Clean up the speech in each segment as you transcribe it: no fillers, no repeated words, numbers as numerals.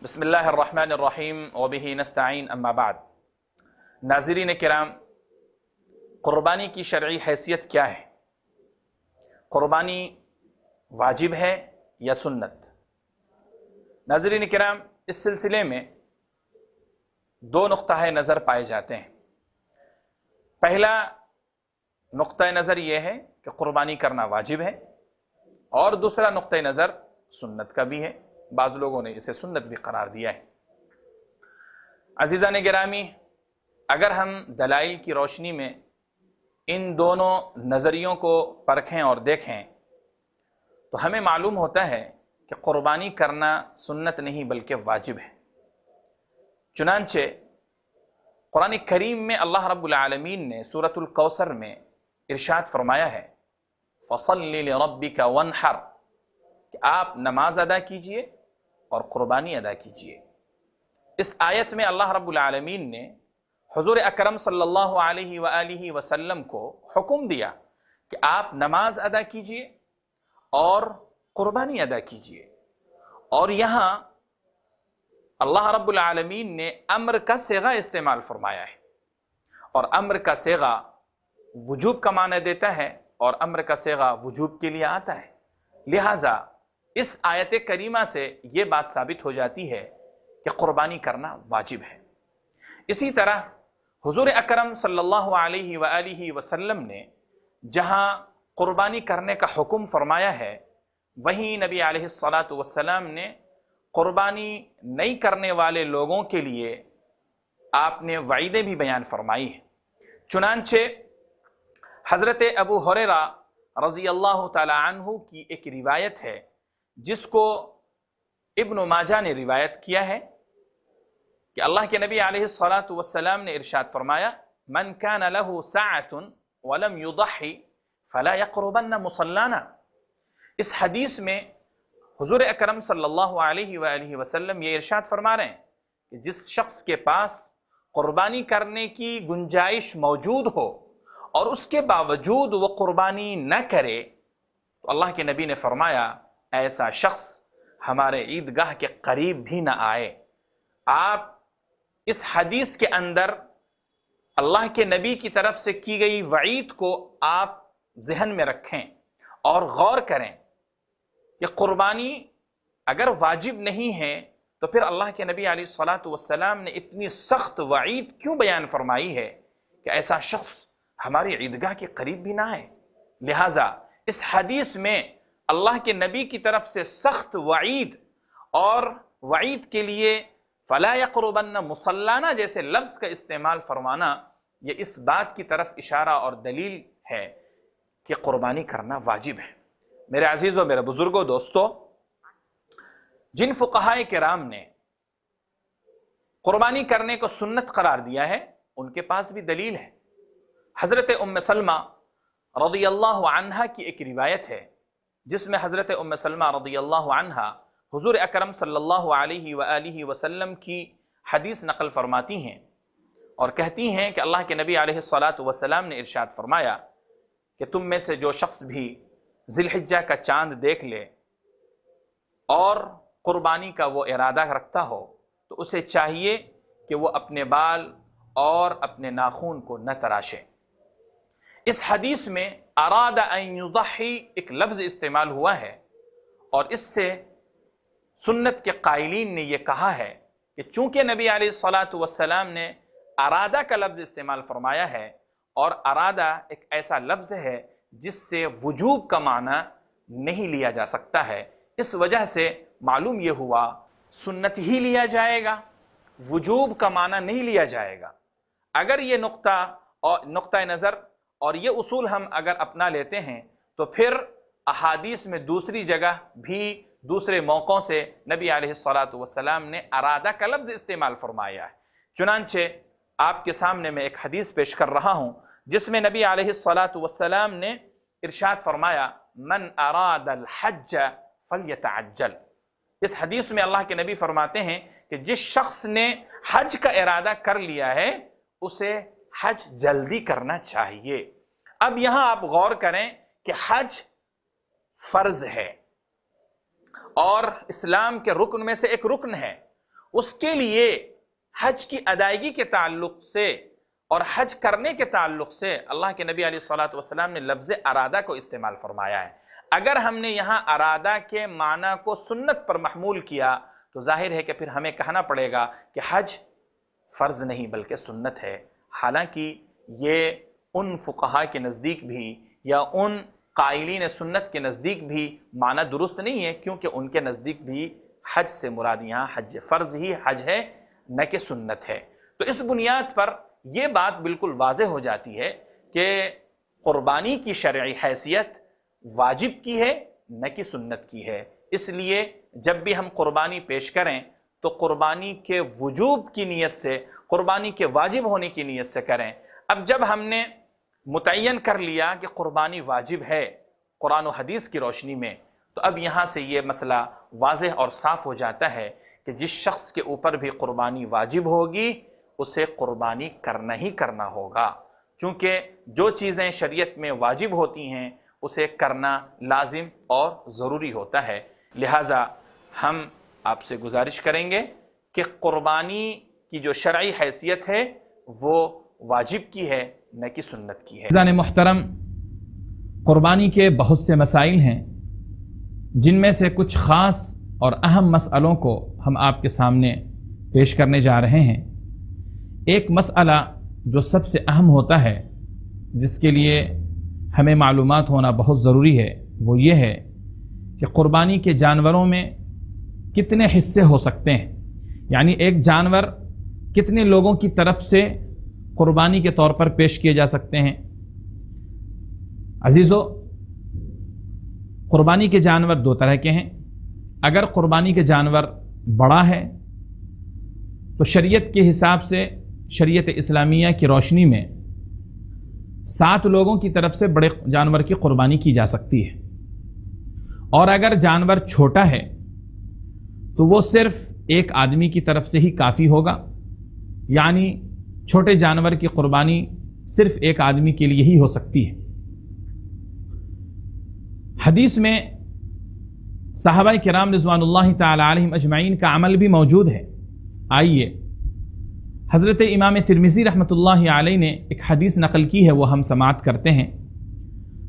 بسم اللہ الرحمن الرحیم وبہ نستعین اما بعد۔ ناظرین کرام، قربانی کی شرعی حیثیت کیا ہے؟ قربانی واجب ہے یا سنت؟ ناظرین کرام، اس سلسلے میں دو نقطہ نظر پائے جاتے ہیں۔ پہلا نقطہ نظر یہ ہے کہ قربانی کرنا واجب ہے، اور دوسرا نقطہ نظر سنت کا بھی ہے۔ بعض لوگوں نے اسے سنت بھی قرار دیا ہے۔ عزیزان گرامی، اگر ہم دلائل کی روشنی میں ان دونوں نظریوں کو پرکھیں اور دیکھیں تو ہمیں معلوم ہوتا ہے کہ قربانی کرنا سنت نہیں بلکہ واجب ہے۔ چنانچہ قرآن کریم میں اللہ رب العالمین نے سورۃ الکوثر میں ارشاد فرمایا ہے، فَصَلِّ لِرَبِّكَ وَانْحَرْ، کہ آپ نماز ادا کیجئے اور قربانی ادا کیجئے۔ اس آیت میں اللہ رب العالمین نے حضور اکرم صلی اللہ علیہ وآلہ وسلم کو حکم دیا کہ آپ نماز ادا کیجئے اور قربانی ادا کیجئے، اور یہاں اللہ رب العالمین نے امر کا صیغہ استعمال فرمایا ہے، اور امر کا صیغہ وجوب کا معنی دیتا ہے اور امر کا صیغہ وجوب کے لیے آتا ہے۔ لہٰذا اس آیت کریمہ سے یہ بات ثابت ہو جاتی ہے کہ قربانی کرنا واجب ہے۔ اسی طرح حضور اکرم صلی اللہ علیہ وآلہ وسلم نے جہاں قربانی کرنے کا حکم فرمایا ہے، وہیں نبی علیہ السلام نے قربانی نہیں کرنے والے لوگوں کے لیے آپ نے وعیدیں بھی بیان فرمائی ہیں۔ چنانچہ حضرت ابو ہریرہ رضی اللہ تعالی عنہ کی ایک روایت ہے جس کو ابن ماجہ نے روایت کیا ہے کہ اللہ کے نبی علیہ السلام نے ارشاد فرمایا، من کان له ساعة ولم يضحي فلا يقربن مصلانا۔ اس حدیث میں حضور اکرم صلی اللہ علیہ وآلہ وسلم یہ ارشاد فرما رہے ہیں کہ جس شخص کے پاس قربانی کرنے کی گنجائش موجود ہو اور اس کے باوجود وہ قربانی نہ کرے تو اللہ کے نبی نے فرمایا ایسا شخص ہمارے عیدگاہ کے قریب بھی نہ آئے۔ آپ اس حدیث کے اندر اللہ کے نبی کی طرف سے کی گئی وعید کو آپ ذہن میں رکھیں اور غور کریں کہ قربانی اگر واجب نہیں ہے تو پھر اللہ کے نبی علیہ السلام نے اتنی سخت وعید کیوں بیان فرمائی ہے کہ ایسا شخص ہماری عیدگاہ کے قریب بھی نہ آئے۔ لہٰذا اس حدیث میں اللہ کے نبی کی طرف سے سخت وعید اور وعید کے لیے فلا یقربن مصلانا جیسے لفظ کا استعمال فرمانا، یہ اس بات کی طرف اشارہ اور دلیل ہے کہ قربانی کرنا واجب ہے۔ میرے عزیزوں، میرے بزرگوں، دوستو، جن فقہائے کرام نے قربانی کرنے کو سنت قرار دیا ہے ان کے پاس بھی دلیل ہے۔ حضرت ام سلمہ رضی اللہ عنہا کی ایک روایت ہے جس میں حضرت ام سلمہ رضی اللہ عنہا حضور اکرم صلی اللہ علیہ وآلہ وسلم کی حدیث نقل فرماتی ہیں اور کہتی ہیں کہ اللہ کے نبی علیہ السلام نے ارشاد فرمایا کہ تم میں سے جو شخص بھی ذی الحجہ کا چاند دیکھ لے اور قربانی کا وہ ارادہ رکھتا ہو تو اسے چاہیے کہ وہ اپنے بال اور اپنے ناخون کو نہ تراشے۔ اس حدیث میں اراد ان یضحی ایک لفظ استعمال ہوا ہے، اور اس سے سنت کے قائلین نے یہ کہا ہے کہ چونکہ نبی علیہ السلام نے ارادہ کا لفظ استعمال فرمایا ہے، اور ارادہ ایک ایسا لفظ ہے جس سے وجوب کا معنی نہیں لیا جا سکتا ہے، اس وجہ سے معلوم یہ ہوا سنت ہی لیا جائے گا، وجوب کا معنی نہیں لیا جائے گا۔ اگر یہ نقطہ نظر اور یہ اصول ہم اگر اپنا لیتے ہیں تو پھر احادیث میں دوسری جگہ بھی دوسرے موقعوں سے نبی علیہ السلام نے ارادہ کا لفظ استعمال فرمایا ہے۔ چنانچہ آپ کے سامنے میں ایک حدیث پیش کر رہا ہوں جس میں نبی علیہ السلام نے ارشاد فرمایا، من اراد الحج فلیتعجل۔ اس حدیث میں اللہ کے نبی فرماتے ہیں کہ جس شخص نے حج کا ارادہ کر لیا ہے اسے حج جلدی کرنا چاہیے۔ اب یہاں آپ غور کریں کہ حج فرض ہے اور اسلام کے رکن میں سے ایک رکن ہے، اس کے لیے حج کی ادائیگی کے تعلق سے اور حج کرنے کے تعلق سے اللہ کے نبی علیہ الصلوۃ والسلام نے لفظ ارادہ کو استعمال فرمایا ہے۔ اگر ہم نے یہاں ارادہ کے معنی کو سنت پر محمول کیا تو ظاہر ہے کہ پھر ہمیں کہنا پڑے گا کہ حج فرض نہیں بلکہ سنت ہے، حالانکہ یہ ان فقہاء کے نزدیک بھی یا ان قائلین سنت کے نزدیک بھی معنی درست نہیں ہے، کیونکہ ان کے نزدیک بھی حج سے مراد یہاں حج فرض ہی حج ہے، نہ کہ سنت ہے۔ تو اس بنیاد پر یہ بات بالکل واضح ہو جاتی ہے کہ قربانی کی شرعی حیثیت واجب کی ہے نہ کہ سنت کی ہے۔ اس لیے جب بھی ہم قربانی پیش کریں تو قربانی کے وجوب کی نیت سے، قربانی کے واجب ہونے کی نیت سے کریں۔ اب جب ہم نے متعین کر لیا کہ قربانی واجب ہے قرآن و حدیث کی روشنی میں، تو اب یہاں سے یہ مسئلہ واضح اور صاف ہو جاتا ہے کہ جس شخص کے اوپر بھی قربانی واجب ہوگی اسے قربانی کرنا ہی کرنا ہوگا، چونکہ جو چیزیں شریعت میں واجب ہوتی ہیں اسے کرنا لازم اور ضروری ہوتا ہے۔ لہٰذا ہم آپ سے گزارش کریں گے کہ قربانی کی جو شرعی حیثیت ہے وہ واجب کی ہے نہ کہ سنت کی ہے۔ عزیزان محترم، قربانی کے بہت سے مسائل ہیں جن میں سے کچھ خاص اور اہم مسئلوں کو ہم آپ کے سامنے پیش کرنے جا رہے ہیں۔ ایک مسئلہ جو سب سے اہم ہوتا ہے، جس کے لیے ہمیں معلومات ہونا بہت ضروری ہے، وہ یہ ہے کہ قربانی کے جانوروں میں کتنے حصے ہو سکتے ہیں، یعنی ایک جانور کتنے لوگوں کی طرف سے قربانی کے طور پر پیش کیے جا سکتے ہیں۔ عزیزو، قربانی کے جانور دو طرح کے ہیں۔ اگر قربانی کے جانور بڑا ہے تو شریعت کے حساب سے، شریعت اسلامیہ کی روشنی میں 7 لوگوں کی طرف سے بڑے جانور کی قربانی کی جا سکتی ہے، اور اگر جانور چھوٹا ہے تو وہ صرف ایک آدمی کی طرف سے ہی کافی ہوگا، یعنی چھوٹے جانور کی قربانی صرف ایک آدمی کے لیے ہی ہو سکتی ہے۔ حدیث میں صحابہ کرام رضوان اللہ تعالی علیہم اجمعین کا عمل بھی موجود ہے۔ آئیے حضرت امام ترمذی رحمۃ اللہ علیہ نے ایک حدیث نقل کی ہے، وہ ہم سماعت کرتے ہیں۔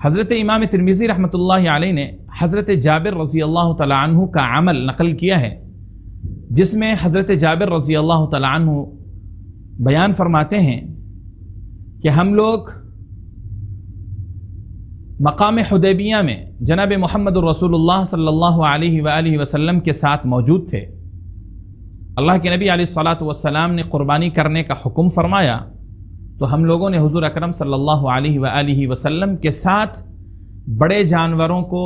حضرت امام ترمذی رحمۃ اللہ علیہ نے حضرت جابر رضی اللہ تعالی عنہ کا عمل نقل کیا ہے، جس میں حضرت جابر رضی اللہ تعالی عنہ بیان فرماتے ہیں کہ ہم لوگ مقام حدیبیہ میں جناب محمد رسول اللہ صلی اللہ علیہ وآلہ وسلم کے ساتھ موجود تھے۔ اللہ کے نبی علیہ الصلوۃ والسلام نے قربانی کرنے کا حکم فرمایا تو ہم لوگوں نے حضور اکرم صلی اللہ علیہ وآلہ وسلم کے ساتھ بڑے جانوروں کو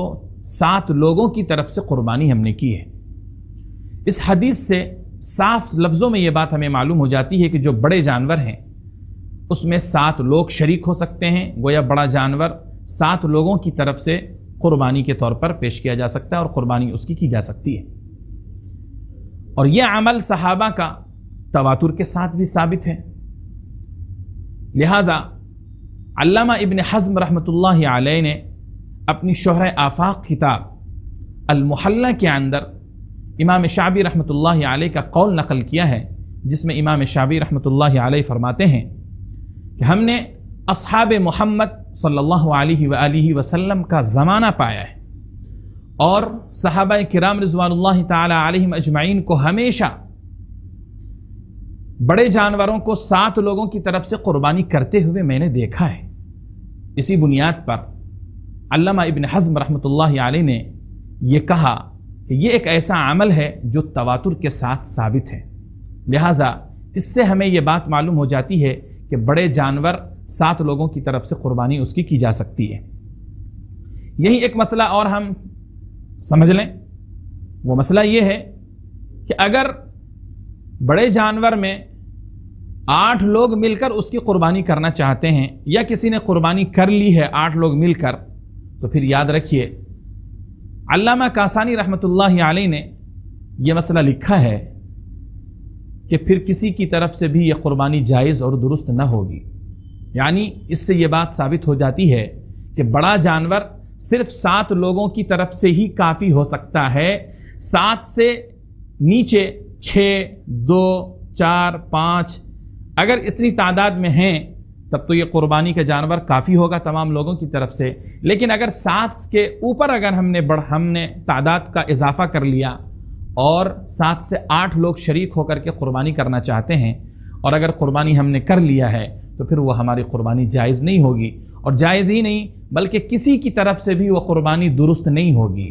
7 لوگوں کی طرف سے قربانی ہم نے کی ہے۔ اس حدیث سے صاف لفظوں میں یہ بات ہمیں معلوم ہو جاتی ہے کہ جو بڑے جانور ہیں اس میں 7 لوگ شریک ہو سکتے ہیں، گویا بڑا جانور 7 لوگوں کی طرف سے قربانی کے طور پر پیش کیا جا سکتا ہے اور قربانی اس کی جا سکتی ہے۔ اور یہ عمل صحابہ کا تواتر کے ساتھ بھی ثابت ہے۔ لہٰذا علامہ ابن حزم رحمۃ اللہ علیہ نے اپنی شرح آفاق کتاب المحلہ کے اندر امام شعبی رحمۃ اللہ علیہ کا قول نقل کیا ہے، جس میں امام شعبی رحمۃ اللہ علیہ فرماتے ہیں کہ ہم نے اصحاب محمد صلی اللہ علیہ وآلہ وسلم کا زمانہ پایا ہے، اور صحابہ کرام رضوان اللہ تعالی علیہم اجمعین کو ہمیشہ بڑے جانوروں کو 7 لوگوں کی طرف سے قربانی کرتے ہوئے میں نے دیکھا ہے۔ اسی بنیاد پر علامہ ابن حزم رحمۃ اللہ علیہ نے یہ کہا کہ یہ ایک ایسا عمل ہے جو تواتر کے ساتھ ثابت ہے، لہٰذا اس سے ہمیں یہ بات معلوم ہو جاتی ہے کہ بڑے جانور 7 لوگوں کی طرف سے قربانی اس کی جا سکتی ہے۔ یہی ایک مسئلہ اور ہم سمجھ لیں، وہ مسئلہ یہ ہے کہ اگر بڑے جانور میں 8 لوگ مل کر اس کی قربانی کرنا چاہتے ہیں، یا کسی نے قربانی کر لی ہے 8 لوگ مل کر، تو پھر یاد رکھیے علامہ کاسانی رحمۃ اللہ علیہ نے یہ مسئلہ لکھا ہے کہ پھر کسی کی طرف سے بھی یہ قربانی جائز اور درست نہ ہوگی۔ یعنی اس سے یہ بات ثابت ہو جاتی ہے کہ بڑا جانور صرف 7 لوگوں کی طرف سے ہی کافی ہو سکتا ہے، 7 سے نیچے 6, 2, 4, 5 اگر اتنی تعداد میں ہیں تب تو یہ قربانی کا جانور کافی ہوگا تمام لوگوں کی طرف سے. لیکن اگر 7 کے اوپر اگر ہم نے تعداد کا اضافہ کر لیا اور 7 سے 8 لوگ شریک ہو کر کے قربانی کرنا چاہتے ہیں اور اگر قربانی ہم نے کر لیا ہے تو پھر وہ ہماری قربانی جائز نہیں ہوگی, اور جائز ہی نہیں بلکہ کسی کی طرف سے بھی وہ قربانی درست نہیں ہوگی.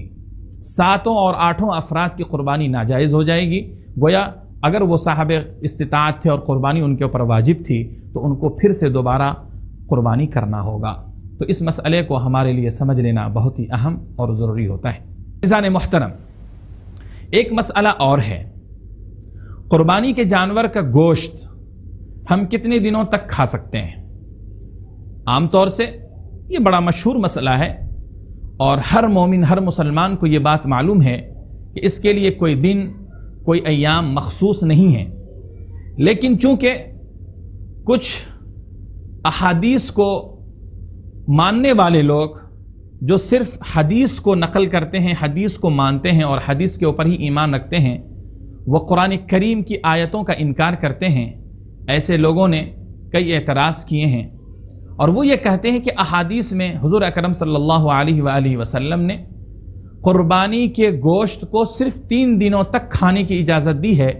7 اور 8 افراد کی قربانی ناجائز ہو جائے گی. گویا اگر وہ صاحب استطاعت تھے اور قربانی ان کے اوپر واجب تھی تو ان کو پھر سے دوبارہ قربانی کرنا ہوگا. تو اس مسئلے کو ہمارے لیے سمجھ لینا بہت ہی اہم اور ضروری ہوتا ہے. عزیزان محترم, ایک مسئلہ اور ہے, قربانی کے جانور کا گوشت ہم کتنے دنوں تک کھا سکتے ہیں؟ عام طور سے یہ بڑا مشہور مسئلہ ہے اور ہر مومن ہر مسلمان کو یہ بات معلوم ہے کہ اس کے لیے کوئی دن کوئی ایام مخصوص نہیں ہیں. لیکن چونکہ کچھ احادیث کو ماننے والے لوگ جو صرف حدیث کو نقل کرتے ہیں, حدیث کو مانتے ہیں اور حدیث کے اوپر ہی ایمان رکھتے ہیں, وہ قرآن کریم کی آیتوں کا انکار کرتے ہیں, ایسے لوگوں نے کئی اعتراض کیے ہیں اور وہ یہ کہتے ہیں کہ احادیث میں حضور اکرم صلی اللہ علیہ وآلہ وسلم نے قربانی کے گوشت کو صرف 3 دنوں تک کھانے کی اجازت دی ہے,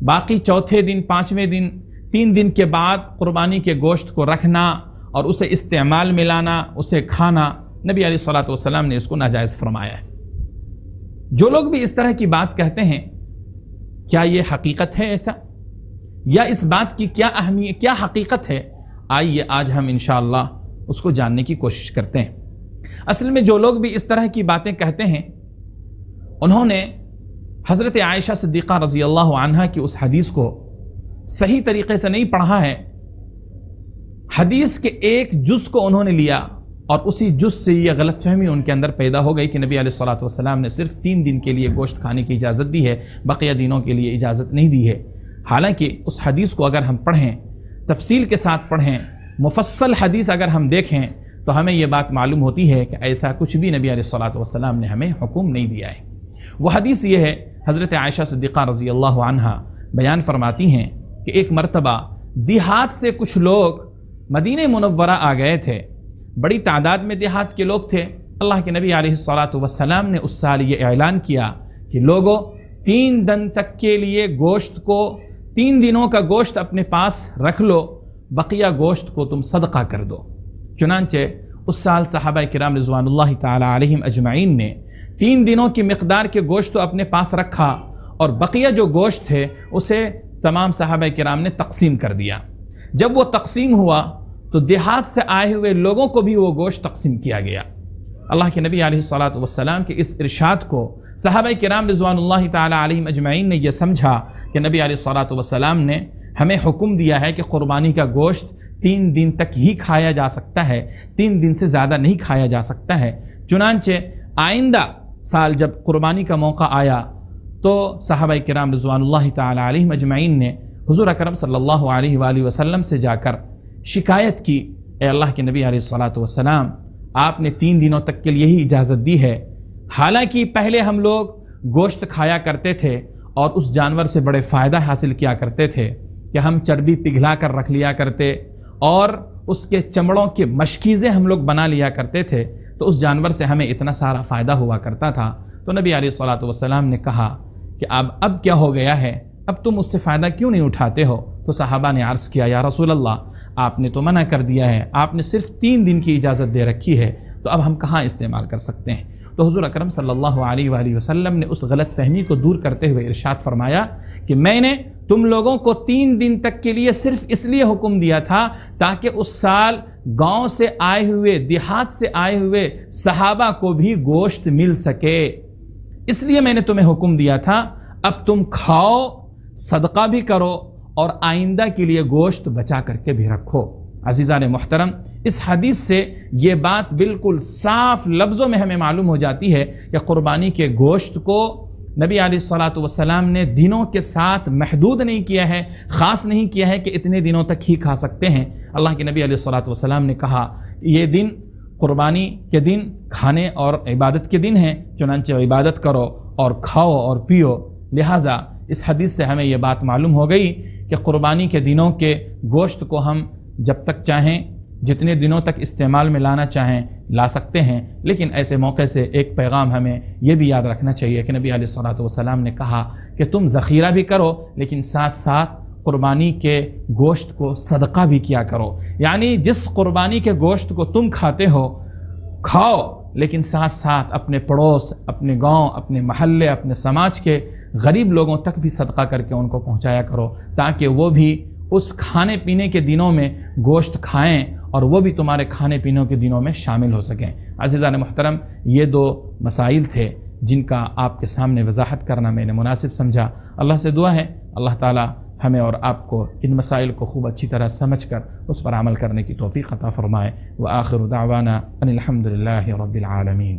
باقی چوتھے دن 5ویں دن 3 دن کے بعد قربانی کے گوشت کو رکھنا اور اسے استعمال میں لانا, اسے کھانا, نبی علیہ الصلوۃ والسلام نے اس کو ناجائز فرمایا ہے. جو لوگ بھی اس طرح کی بات کہتے ہیں, کیا یہ حقیقت ہے ایسا, یا اس بات کی کیا اہمیت, کیا حقیقت ہے؟ آئیے آج ہم انشاءاللہ اس کو جاننے کی کوشش کرتے ہیں. اصل میں جو لوگ بھی اس طرح کی باتیں کہتے ہیں انہوں نے حضرت عائشہ صدیقہ رضی اللہ عنہا کی اس حدیث کو صحیح طریقے سے نہیں پڑھا ہے. حدیث کے ایک جز کو انہوں نے لیا اور اسی جز سے یہ غلط فہمی ان کے اندر پیدا ہو گئی کہ نبی علیہ الصلوۃ والسلام نے صرف 3 دن کے لیے گوشت کھانے کی اجازت دی ہے, بقیہ دنوں کے لیے اجازت نہیں دی ہے. حالانکہ اس حدیث کو اگر ہم پڑھیں, تفصیل کے ساتھ پڑھیں, مفصل حدیث اگر ہم دیکھیں تو ہمیں یہ بات معلوم ہوتی ہے کہ ایسا کچھ بھی نبی علیہ الصلوۃ والسلام نے ہمیں حکم نہیں دیا ہے. وہ حدیث یہ ہے, حضرت عائشہ صدیقہ رضی اللہ عنہا بیان فرماتی ہیں کہ ایک مرتبہ دیہات سے کچھ لوگ مدینہ منورہ آ گئے تھے, بڑی تعداد میں دیہات کے لوگ تھے. اللہ کے نبی علیہ الصلوۃ والسلام نے اس سال یہ اعلان کیا کہ لوگوں 3 دن تک کے لیے گوشت کو 3 دنوں کا گوشت اپنے پاس رکھ لو, بقیہ گوشت کو تم صدقہ کر دو. چنانچہ اس سال صحابہ کرام رضوان اللہ تعالی علیہم اجمعین نے 3 دنوں کی مقدار کے گوشت کو اپنے پاس رکھا اور بقیہ جو گوشت ہے اسے تمام صحابہ کرام نے تقسیم کر دیا. جب وہ تقسیم ہوا تو دیہات سے آئے ہوئے لوگوں کو بھی وہ گوشت تقسیم کیا گیا. اللہ کے نبی علیہ الصلوۃ والسلام کے اس ارشاد کو صحابہ کرام رضوان اللہ تعالی علیہم اجمعین نے یہ سمجھا کہ نبی علیہ الصلوۃ والسلام نے ہمیں حکم دیا ہے کہ قربانی کا گوشت 3 دن تک ہی کھایا جا سکتا ہے, 3 دن سے زیادہ نہیں کھایا جا سکتا ہے. چنانچہ آئندہ سال جب قربانی کا موقع آیا تو صحابہ کرام رضوان اللہ تعالی علیہم اجمعین نے حضور اکرم صلی اللہ علیہ وآلہ وسلم سے جا کر شکایت کی, اے اللہ کے نبی علیہ الصلوۃ والسلام, آپ نے 3 دنوں تک کے لیے ہی اجازت دی ہے, حالانکہ پہلے ہم لوگ گوشت کھایا کرتے تھے اور اس جانور سے بڑے فائدہ حاصل کیا کرتے تھے کہ ہم چربی پگھلا کر رکھ لیا کرتے اور اس کے چمڑوں کے مشکیزیں ہم لوگ بنا لیا کرتے تھے, تو اس جانور سے ہمیں اتنا سارا فائدہ ہوا کرتا تھا. تو نبی علیہ الصلوۃ والسلام نے کہا کہ اب کیا ہو گیا ہے, اب تم اس سے فائدہ کیوں نہیں اٹھاتے ہو؟ تو صحابہ نے عرض کیا, یا رسول اللہ, آپ نے تو منع کر دیا ہے, آپ نے صرف 3 دن کی اجازت دے رکھی ہے, تو اب ہم کہاں استعمال کر سکتے ہیں؟ تو حضور اکرم صلی اللہ علیہ وآلہ وسلم نے اس غلط فہمی کو دور کرتے ہوئے ارشاد فرمایا کہ میں نے تم لوگوں کو 3 دن تک کے لیے صرف اس لیے حکم دیا تھا تاکہ اس سال گاؤں سے آئے ہوئے, دیہات سے آئے ہوئے صحابہ کو بھی گوشت مل سکے, اس لیے میں نے تمہیں حکم دیا تھا. اب تم کھاؤ, صدقہ بھی کرو اور آئندہ کے لیے گوشت بچا کر کے بھی رکھو. عزیزان محترم, اس حدیث سے یہ بات بالکل صاف لفظوں میں ہمیں معلوم ہو جاتی ہے کہ قربانی کے گوشت کو نبی علیہ الصلوۃ والسلام نے دنوں کے ساتھ محدود نہیں کیا ہے, خاص نہیں کیا ہے کہ اتنے دنوں تک ہی کھا سکتے ہیں. اللہ کے نبی علیہ الصلوۃ والسلام نے کہا یہ دن قربانی کے دن کھانے اور عبادت کے دن ہیں, چنانچہ عبادت کرو اور کھاؤ اور پیو, لہٰذا اس حدیث سے ہمیں یہ بات معلوم ہو گئی کہ قربانی کے دنوں کے گوشت کو ہم جب تک چاہیں جتنے دنوں تک استعمال میں لانا چاہیں لا سکتے ہیں، لیکن ایسے موقع سے ایک پیغام ہمیں یہ بھی یاد رکھنا چاہیے کہ نبی علیہ الصلوۃ والسلام نے کہا کہ تم ذخیرہ بھی کرو لیکن ساتھ ساتھ قربانی کے گوشت کو صدقہ بھی کیا کرو، یعنی جس قربانی کے گوشت کو تم کھاتے ہو کھاؤ، لیکن ساتھ ساتھ اپنے پڑوس، اپنے گاؤں، اپنے محلے، اپنے سماج کے غریب لوگوں تک بھی صدقہ کر کے ان کو پہنچایا کرو، تاکہ وہ بھی اس کھانے پینے کے دنوں میں گوشت کھائیں اور وہ بھی تمہارے کھانے پینے کے دنوں میں شامل ہو سکیں۔ عزیزان محترم، یہ دو مسائل تھے جن کا آپ کے سامنے وضاحت کرنا میں نے مناسب سمجھا۔ اللہ سے دعا ہے اللہ تعالی ہمیں اور آپ کو ان مسائل کو خوب اچھی طرح سمجھ کر اس پر عمل کرنے کی توفیق عطا فرمائے۔ وآخر دعوانا ان الحمد للہ رب العالمین۔